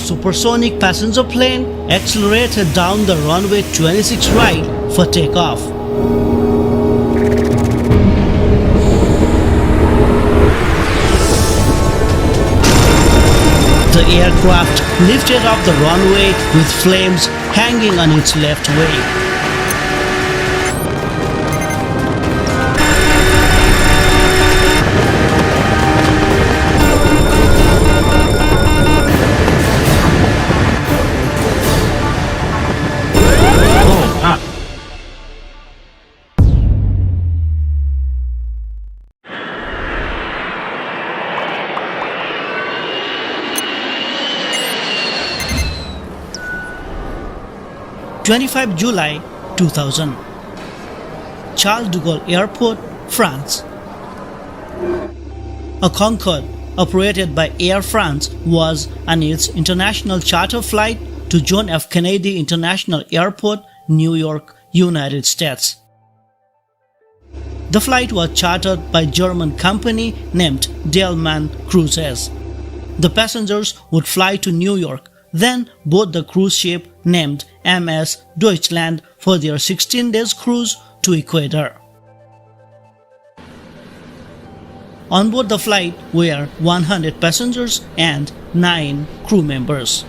supersonic passenger plane accelerated down the runway 26 right for takeoff. The aircraft lifted off the runway with flames hanging on its left wing. Ah. 25 July 2000. Charles de Gaulle Airport, France. A Concorde operated by Air France was on its international charter flight to John F. Kennedy International Airport, New York, United States. The flight was chartered by German company named Delman Cruises. The passengers would fly to New York, then board the cruise ship named MS Deutschland for their 16 days cruise to Ecuador. On board the flight were 100 passengers and 9 crew members.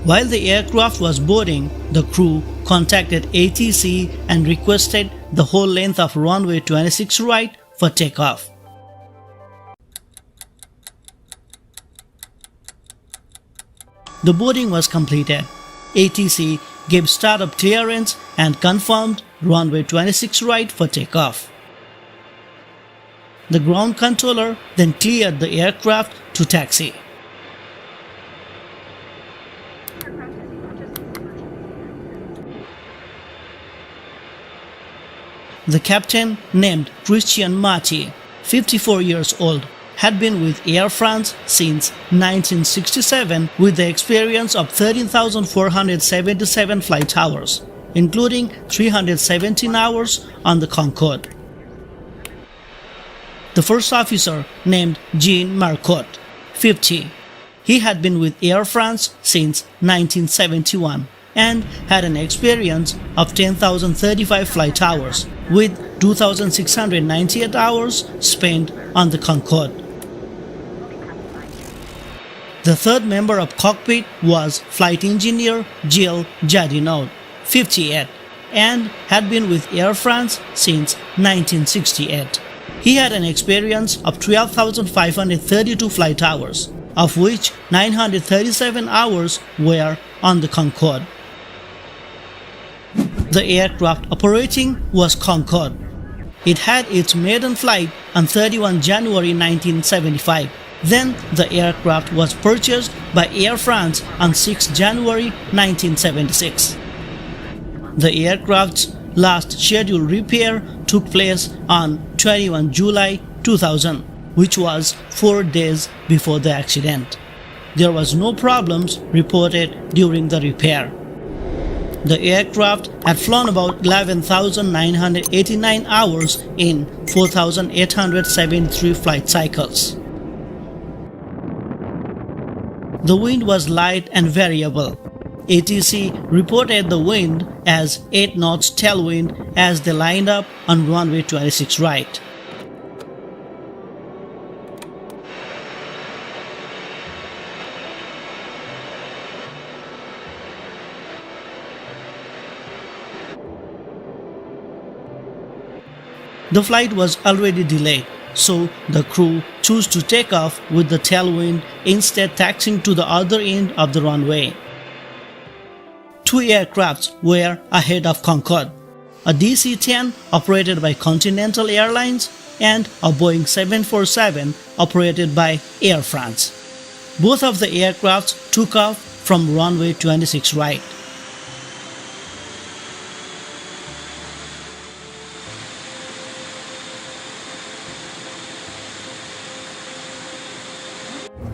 While the aircraft was boarding, the crew contacted ATC and requested the whole length of runway 26 right for takeoff. The boarding was completed. ATC gave startup clearance and confirmed runway 26 right for takeoff. The ground controller then cleared the aircraft to taxi. The captain, named Christian Marty, 54 years old, had been with Air France since 1967 with the experience of 13,477 flight hours, including 317 hours on the Concorde. The first officer, named Jean Marcotte, 50. He had been with Air France since 1971 and had an experience of 10,035 flight hours, with 2,698 hours spent on the Concorde. The third member of cockpit was flight engineer Gilles Jardinot, 58, and had been with Air France since 1968. He had an experience of 12,532 flight hours, of which 937 hours were on the Concorde. The aircraft operating was Concorde. It had its maiden flight on 31 January 1975. Then the aircraft was purchased by Air France on 6 January 1976. The aircraft's last scheduled repair took place on 21 July 2000, which was 4 days before the accident. There was no problems reported during the repair. The aircraft had flown about 11,989 hours in 4,873 flight cycles. The wind was light and variable. ATC reported the wind as 8 knots tailwind as they lined up on runway 26 right. The flight was already delayed, so the crew chose to take off with the tailwind, instead taxiing to the other end of the runway. 2 aircrafts were ahead of Concorde, a DC-10 operated by Continental Airlines and a Boeing 747 operated by Air France. Both of the aircrafts took off from runway 26 right.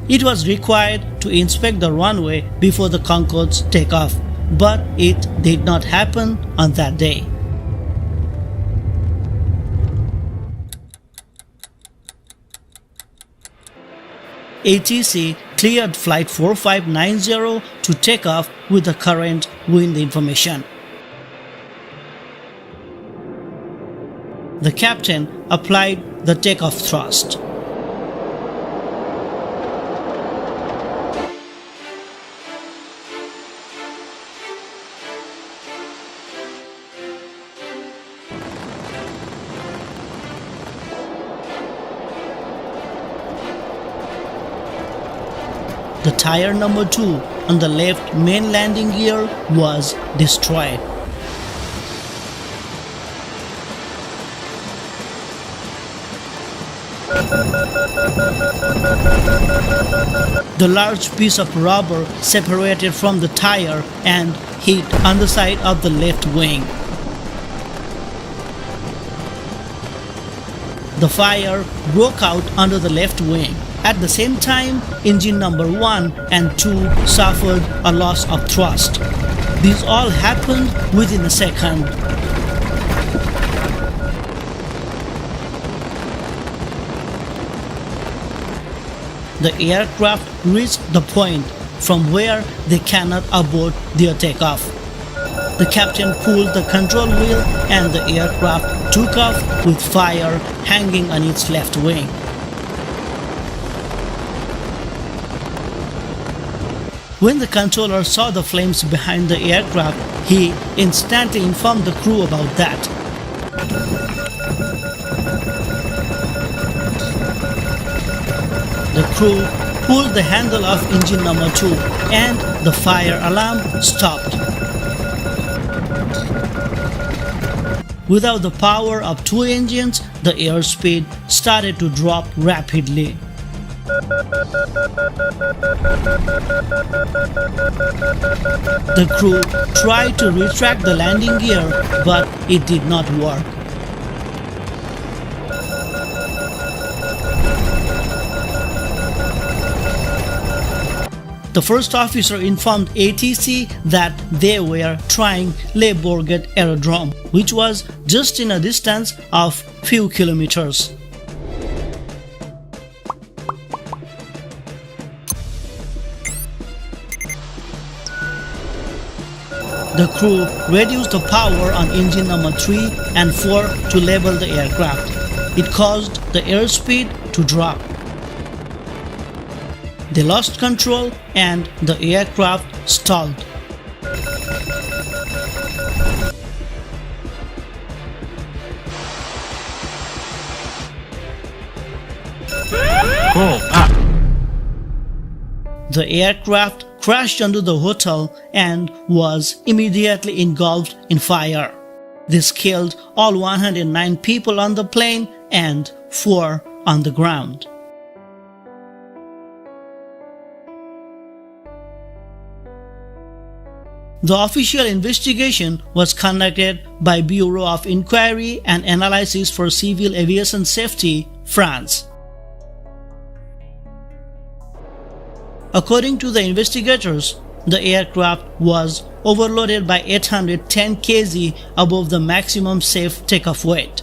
It was required to inspect the runway before the Concorde's takeoff, but it did not happen on that day. ATC cleared Flight 4590 to take off with the current wind information. The captain applied the takeoff thrust. The tire number 2 on the left main landing gear was destroyed. The large piece of rubber separated from the tire and hit underside of the left wing. The fire broke out under the left wing. At the same time, engine number 1 and 2 suffered a loss of thrust. These all happened within a second. The aircraft reached the point from where they cannot abort their takeoff. The captain pulled the control wheel and the aircraft took off with fire hanging on its left wing. When the controller saw the flames behind the aircraft, he instantly informed the crew about that. The crew pulled the handle of engine number 2 and the fire alarm stopped. Without the power of 2 engines, the airspeed started to drop rapidly. The crew tried to retract the landing gear, but it did not work. The first officer informed ATC that they were trying Le Bourget Aerodrome, which was just in a distance of few kilometers. The crew reduced the power on engine number 3 and 4 to level the aircraft. It caused the airspeed to drop. They lost control and the aircraft stalled. The aircraft crashed into the hotel and was immediately engulfed in fire. This killed all 109 people on the plane and 4 on the ground. The official investigation was conducted by Bureau of Inquiry and Analysis for Civil Aviation Safety, France. According to the investigators, the aircraft was overloaded by 810 kg above the maximum safe takeoff weight.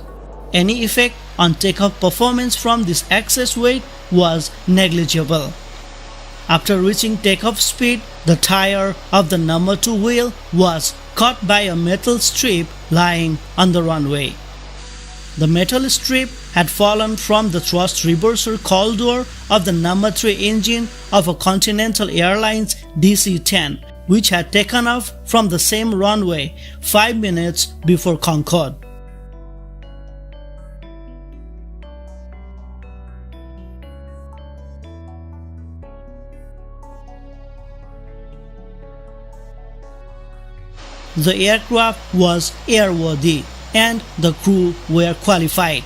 Any effect on takeoff performance from this excess weight was negligible. After reaching takeoff speed, the tire of the number 2 wheel was caught by a metal strip lying on the runway. The metal strip had fallen from the thrust reverser cowl door of the number 3 engine of a Continental Airlines DC-10, which had taken off from the same runway 5 minutes before Concorde. The aircraft was airworthy and the crew were qualified.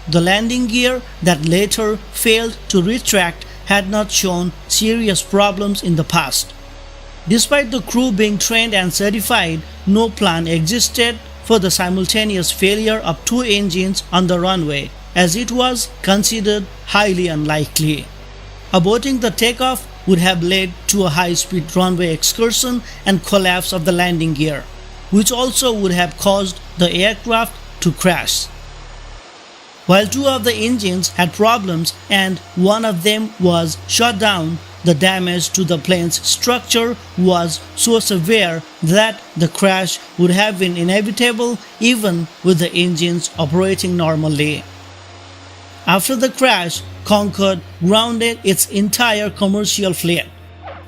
The landing gear that later failed to retract had not shown serious problems in the past. Despite the crew being trained and certified, no plan existed for the simultaneous failure of 2 engines on the runway, as it was considered highly unlikely. Aborting the takeoff would have led to a high-speed runway excursion and collapse of the landing gear, which also would have caused the aircraft to crash. While 2 of the engines had problems and one of them was shut down, the damage to the plane's structure was so severe that the crash would have been inevitable even with the engines operating normally. After the crash, Concorde grounded its entire commercial fleet.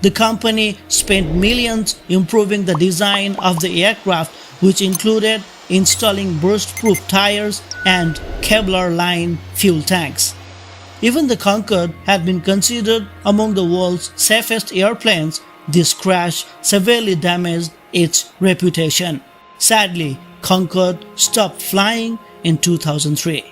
The company spent millions improving the design of the aircraft, which included installing burst-proof tires and Kevlar-lined fuel tanks. Even the Concorde had been considered among the world's safest airplanes. This crash severely damaged its reputation. Sadly, Concorde stopped flying in 2003.